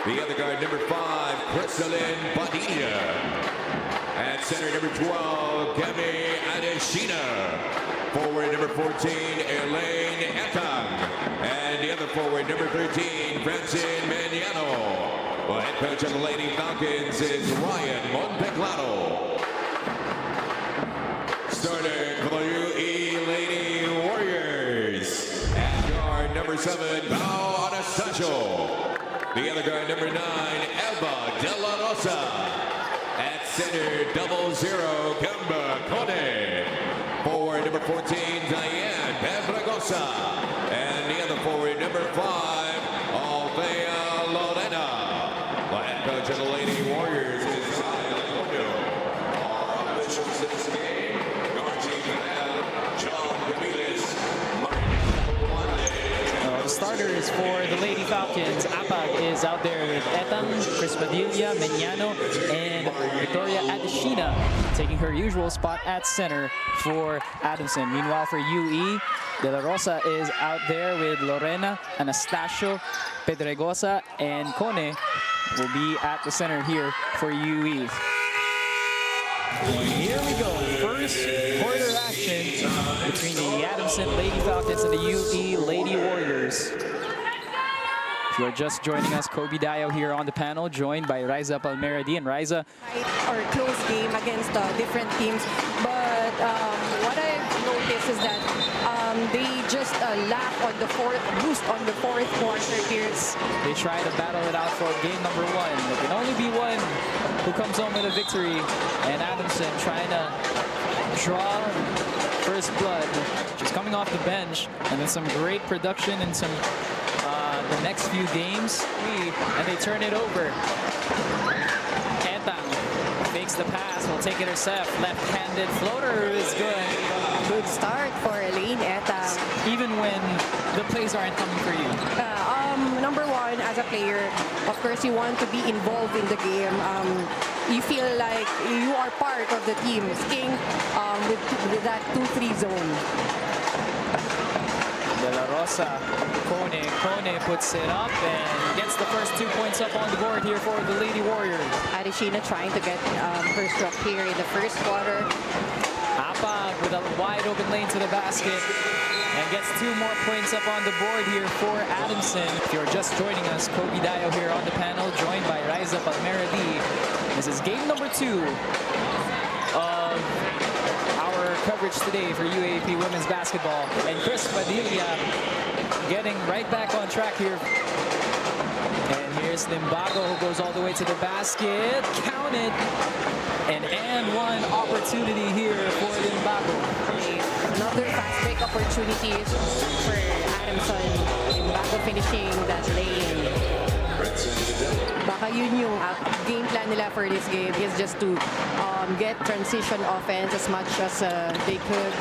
The other guard, number 5, 𝔍𝔞𝔪𝔢𝔰. At center, number 12, 𝔍𝔫𝔦𝔪𝔢𝔰. Forward, number 14, 𝔘𝔫𝔦𝔦𝔱𝔥. And the other forward, number 13, 𝔬𝔞𝔪𝔢𝔰. Well, head coach of the Lady Falcons is Ryan Monteclaro. Starter for the UE Lady Warriors. At guard, number 7, 𝔍𝔫𝔦𝔪𝔢𝔰. The other guard, number 9, Elba de la Rosa. At center, 0-0, 𝔐𝔞𝔰𝔰. Forward, number 14, Diane Pedregosa. And the other forward, number 5, 𝔐𝔬𝔞𝔪�. The head coach of the Lady Warriors is Ryan Monteclaro. Our officials in this game, our team John Ramirez. The starters for the Lady Falcons, APAG is out there with Etang, Chris Padilla, Meñano, and Victoria Adesina taking her usual spot at center for Adamson. Meanwhile, for UE, De La Rosa is out there with Lorena, Anastasio, Pedregosa, and Kone will be at the center here for UE. And here we go, first quarter action between the Adamson Lady Falcons and the UE Lady Warriors. If you are just joining us, Kobe Dayo here on the panel, joined by Riza Palmeradi. And Riza, or close game against different teams, but what I've noticed is that they just lack on the boost on the fourth quarter periods. they try to battle it out for game number 1. There can only be one who comes home with a victory, and Adamson trying to draw first blood, just coming off the bench, and then some great production in some the next few games, and they turn it over. Etang fakes the pass, will take it herself. Left-handed floater is good. Good start for Elaine Etang. Even when the plays aren't coming for you. Number 1, as a player, of course, you want to be involved in the game. You feel like you are part of the team, king with that 2-3 zone. De La Rosa, Kone puts it up and gets the first 2 points up on the board here for the Lady Warriors. Adesina trying to get her stroke here in the first quarter. APAG with a wide open lane to the basket and gets 2 more points up on the board here for Adamson. If you're just joining us, Kobe Dayo here on the panel, joined by Riza Palmeradi. This is game number 2 of our coverage today for UAAP women's basketball. And Chris Padilla getting right back on track here. And here's Limbago, who goes all the way to the basket. Counted. And one opportunity here for Limbago. Another fast break opportunity for Adamson. Limbago finishing that lane. Baka yun yung game plan nila for this game is just to get transition offense as much as they could.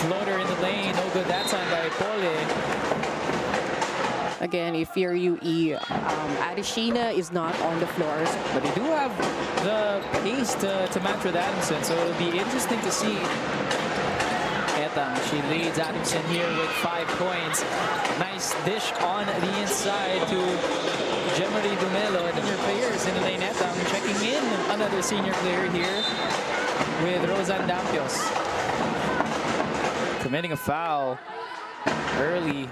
Floater in the lane, no good that time by Pole. Again, if you're UE, Adesina is not on the floors. But they do have the pace to match with Adamson, so it'll be interesting to see. Etang, she leads Adamson here with 5 points. Nice dish on the inside to Jemery Dumelo, and her players in the lane. Etang checking in another senior player here with Rosan Dampios. Committing a foul early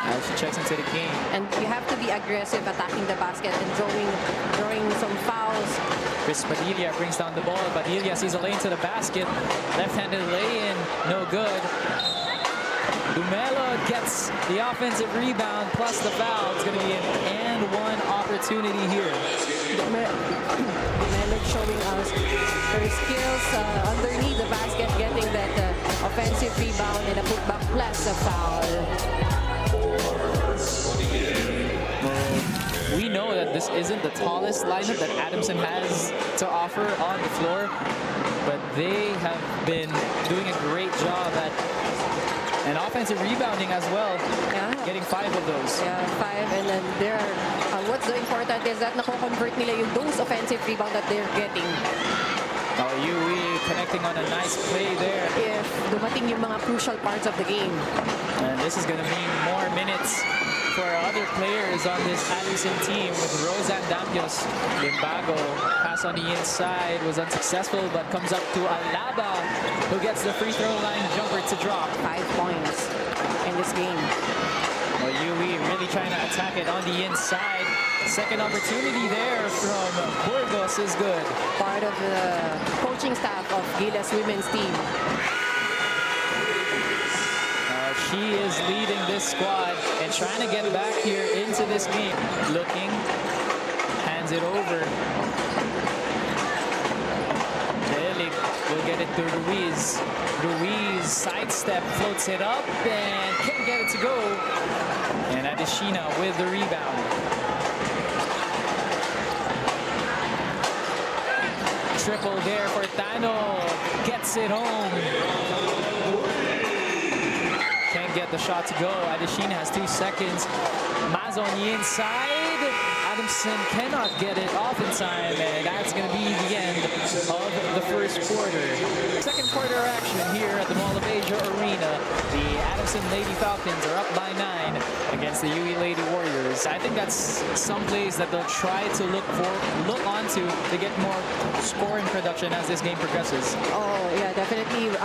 as she checks into the game. And you have to be aggressive attacking the basket and drawing some fouls. Chris Padilla brings down the ball. Padilla sees a lane to the basket. Left-handed lay-in, no good. Dumelo gets the offensive rebound plus the foul. It's going to be an and-one opportunity here. Dumelo showing us her skills underneath the basket, getting that offensive rebound and a putback plus a foul. We know that this isn't the tallest lineup that Adamson has to offer on the floor, but they have been doing a great job at an offensive rebounding as well. Yeah. Getting 5 of those. Yeah, 5, and then there. What's the important is that nako-convert nila yung those offensive rebound that they're getting. Oh, UE connecting on a nice play there. If dumating yung mga crucial parts of the game. And this is going to mean more minutes for other players on this Addison team with Roseanne Dampios. Limbago pass on the inside was unsuccessful, but comes up to Alaba, who gets the free throw line jumper to drop. 5 points in this game. Well, UE really trying to attack it on the inside. Second opportunity there from Burgos is good. Part of the coaching staff of Gilas women's team. She is leading this squad and trying to get back here into this game. Looking, hands it over. Delig will get it to Ruiz. Ruiz sidestep, floats it up, and can't get it to go. And Adeshina with the rebound. Triple there for Tano. Gets it home. Can't get the shot to go. Adeshina has 2 seconds. Mazo on the inside. Adamson cannot get it off in time, and that's going to be the end of the first quarter. Second quarter action here at the Mall of Asia Arena. The Adamson Lady Falcons are up by 9 against the UE Lady Warriors. I think that's some plays that they'll try to look onto to get more scoring production as this game progresses. Oh, yeah, definitely.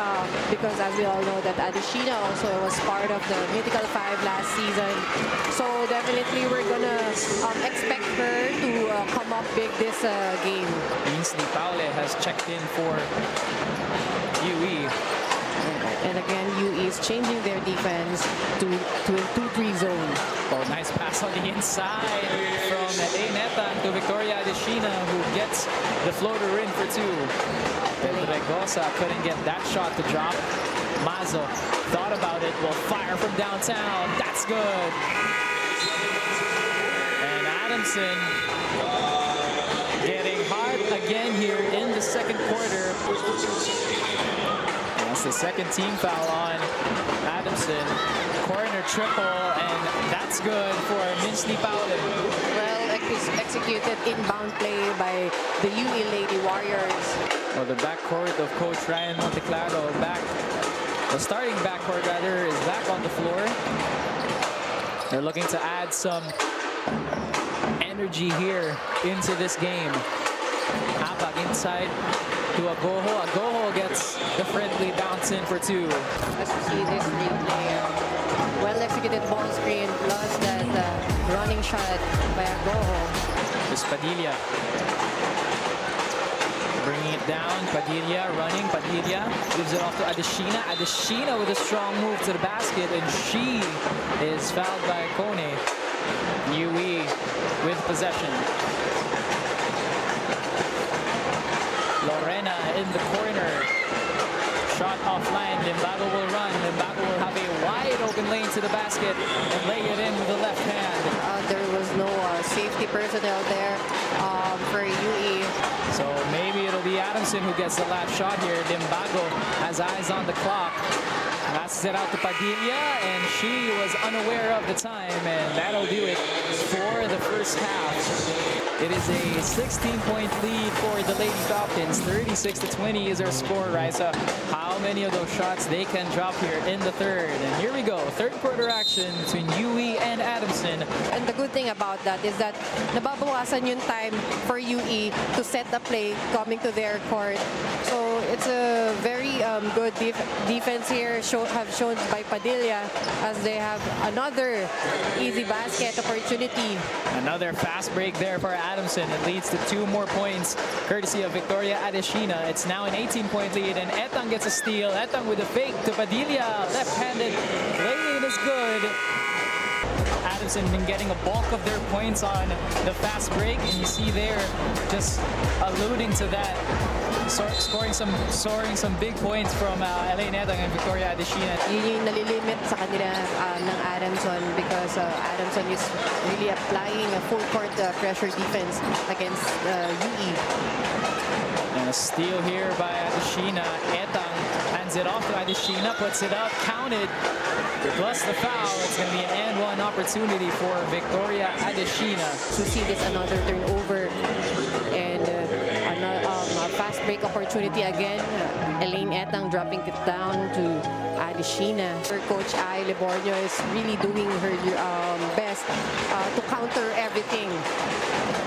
Because as we all know that Adeshina also was part of the Mythical 5 last season. So definitely we're going to expect her to come up big this game. Ainsley Paule has checked in for UE. And again, UE is changing their defense to a 2-3 zone. Oh, nice pass on the inside from Eyneta to Victoria Adeshina, who gets the floater in for 2. Pedregosa couldn't get that shot to drop. Mazo thought about it, will fire from downtown. That's good. And Adamson getting hot again here in the second quarter. That's the second team foul on Adamson. Corner triple, and that's good for Minsley Paule. Well executed inbound play by the UE Lady Warriors. Well, the backcourt of Coach Ryan Monteclaro the starting backcourt rather, is back on the floor. They're looking to add some energy here into this game. Habag inside to Agoho. Agoho gets the friendly bounce in for 2. As you see this replay, well-executed ball screen plus that running shot by Agoho. This Padilla. Bringing it down, Padilla running, Padilla gives it off to Adeshina. Adeshina with a strong move to the basket, and she is fouled by Kone. UE with possession. Lorena in the corner. Shot offline, Limbago will run. Limbago will have a wide open lane to the basket and lay it in with the left hand. There was no safety personnel there for UE. So maybe it'll be Adamson who gets the last shot here. Limbago has eyes on the clock. Passes it out to Padilla, and she was unaware of the time, and that'll do it for the first half. It is a 16-point lead for the Lady Falcons. 36-20 is our score, Raisa. How many of those shots they can drop here in the third? And here we go, third quarter action between UE and Adamson. And the good thing about that is that nababawasan yung time for UE to set the play coming to their court. So it's a very good defense here have shown by Padilla as they have another easy basket opportunity. Another fast break there for Adamson. It leads to 2 more points courtesy of Victoria Adeshina. It's now an 18-point lead, and Etang gets a steal. Etang with a fake to Padilla, left-handed. Lane is good. Adamson been getting a bulk of their points on the fast break, and you see there just alluding to that, scoring some big points from Elaine Etang and Victoria Adeshina. Yun yung nalilimit sa kanila ng Adamson because Adamson is really applying a full court pressure defense against UE. And a steal here by Adeshina. Etang hands it off to Adeshina, puts it up, counted. Plus the foul, it's going to be an and-one opportunity for Victoria Adeshina. To see this another turnover and a fast break opportunity again. 𝔐𝔤𝔤𝔬𝔦𝔬𝔬 dropping it down to 𝔐𝔬𝔤𝔬𝔬 Her coach 𝔐𝔬𝔬𝔬 is really doing her best to counter everything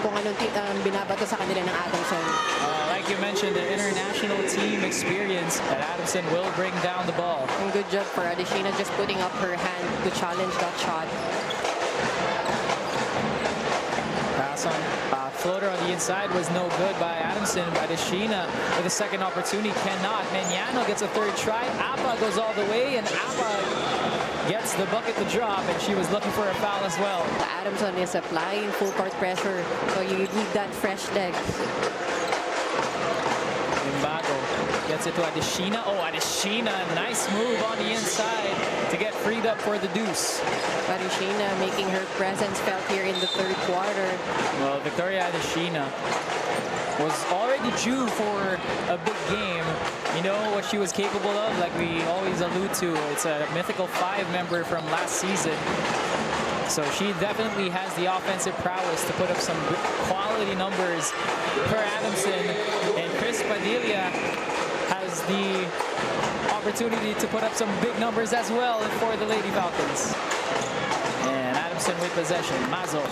kung anong binabato sa kanila ng Adamson. Like you mentioned, the international team experience that Adamson will bring down the ball. And good job for 𝔐𝔬𝔤𝔬 just putting up her hand to challenge that shot. Pass on. Floater on the inside was no good by Adamson. 𝔐𝔬𝔤𝔬 with a second opportunity cannot. Meñano gets a third try. 𝔬𝔬 goes all the way, and 𝔬𝔬 gets the bucket to drop, and she was looking for a foul as well. Adamson is applying full court pressure, so you need that fresh leg. Limbago gets it to 𝔐𝔬𝔤𝔬. Oh, 𝔐𝔬𝔤𝔬, nice move on the inside to get freed up for the deuce. 𝔐𝔬𝔤𝔬 making her presence felt here in the third quarter. Well, Victoria 𝔐𝔬𝔤 was already due for a big game. You know what she was capable of, like we always allude to. It's a mythical 5 member from last season. So she definitely has the offensive prowess to put up some quality numbers for Adamson. And 𝔐𝔬𝔬 has the opportunity to put up some big numbers as well for the Lady Falcons. And Adamson with possession. Mazo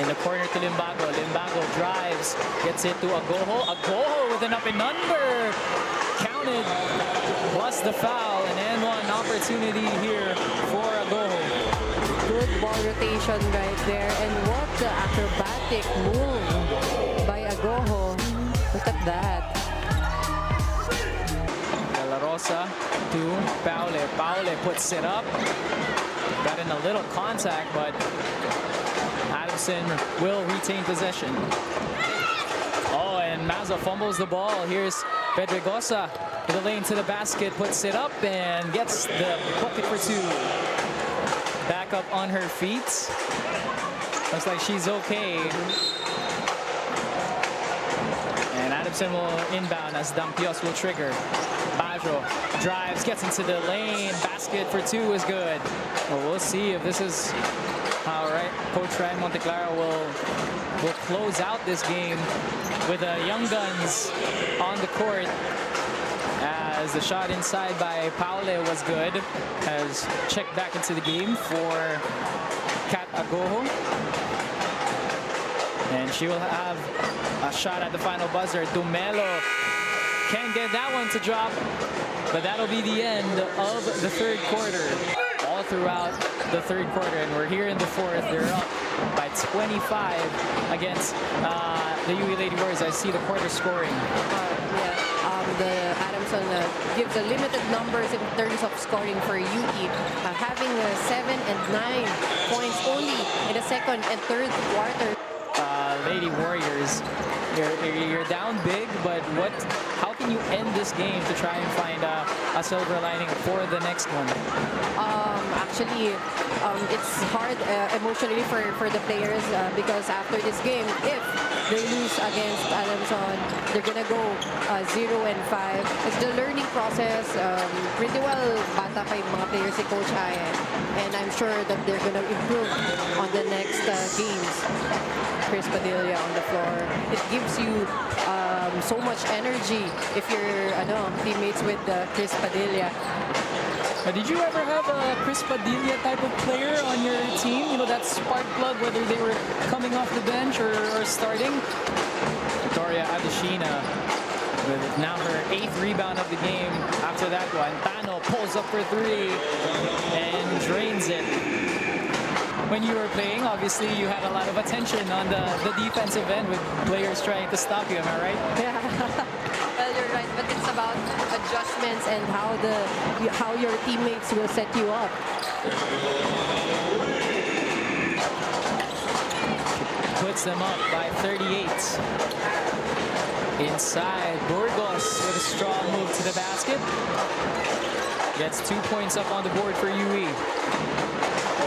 in the corner to Limbago. Limbago drives, gets it to 𝔍𝔬𝔬. 𝔍𝔬𝔬 with an up and under. Counted, plus the foul. An and one opportunity here for 𝔍𝔬𝔬. Good ball rotation right there. And what the acrobatic move by 𝔍𝔬𝔬. Look at that. De La Rosa to Paule. Paule puts it up. Got in a little contact, but Adamson will retain possession. Oh, and Mazo fumbles the ball. Here's Pedregosa to the lane to the basket, puts it up and gets the bucket for 2. Back up on her feet. Looks like she's okay. And Adamson will inbound as Dampios will trigger. Bajo drives, gets into the lane. Basket for 2 is good. Well, we'll see if this is how Coach Ryan Monteclaro will close out this game with the young guns on the court. As the shot inside by Paule was good. Has checked back into the game for Kat 𝔍𝔬𝔬. And she will have a shot at the final buzzer. Dumelo can't get that one to drop, but that'll be the end of the third quarter. All throughout the third quarter, and we're here in the fourth. They're up by 25 against the UE Lady Warriors. I see the quarter scoring. The Adamson gives a limited numbers in terms of scoring for UE, having 7 and 9 points only in the second and third quarter. Lady Warriors, you're down big, but how can you end this game to try and find a silver lining for the next one? Actually, it's hard emotionally for the players because after this game, if they lose against Adamson, they're gonna go 0 and 5. It's the learning process. Pretty well bata pa yung mga players si Coach Ayan, and I'm sure that they're gonna improve on the next games. Chris Padilla on the floor. It gives you so much energy if you're teammates with Chris Padilla. Did you ever have a Chris Padilla type of player on your team? You know, that spark plug, whether they were coming off the bench or starting? Victoria 𝔐𝔬𝔤𝔬 with now her 8th rebound of the game. After that one, Tano pulls up for 3 and drains it. When you were playing, obviously you had a lot of attention on the defensive end with players trying to stop you, am I right? Yeah. Well, you're right, but it's about adjustments and how your teammates will set you up. Puts them up by 38. Inside, Burgos with a strong move to the basket. Gets 2 points up on the board for UE.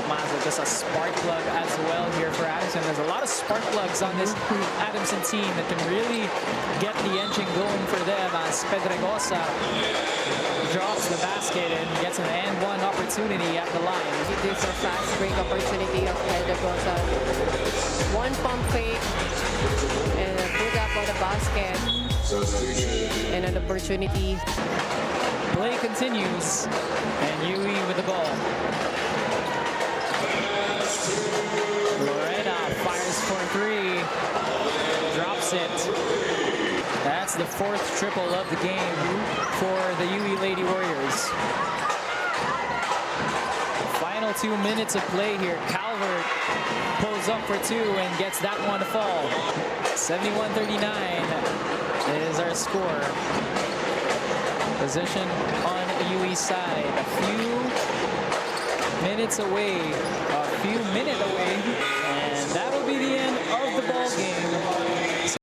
Mazo, just a spark plug as well here for Adamson. There's a lot of spark plugs on this Adamson team that can really get the engine going for them as Pedregosa drops the basket and gets an and one opportunity at the line. It is a fast break opportunity of Pedregosa. One pump fake and put up on the basket. And an opportunity. Play continues, and UE with the ball. Lorena fires for three, drops it. That's the fourth triple of the game for the UE Lady Warriors. Final 2 minutes of play here. Calvert pulls up for two and gets that one to fall. 71-39 is our score. Position on UE side. A few minutes away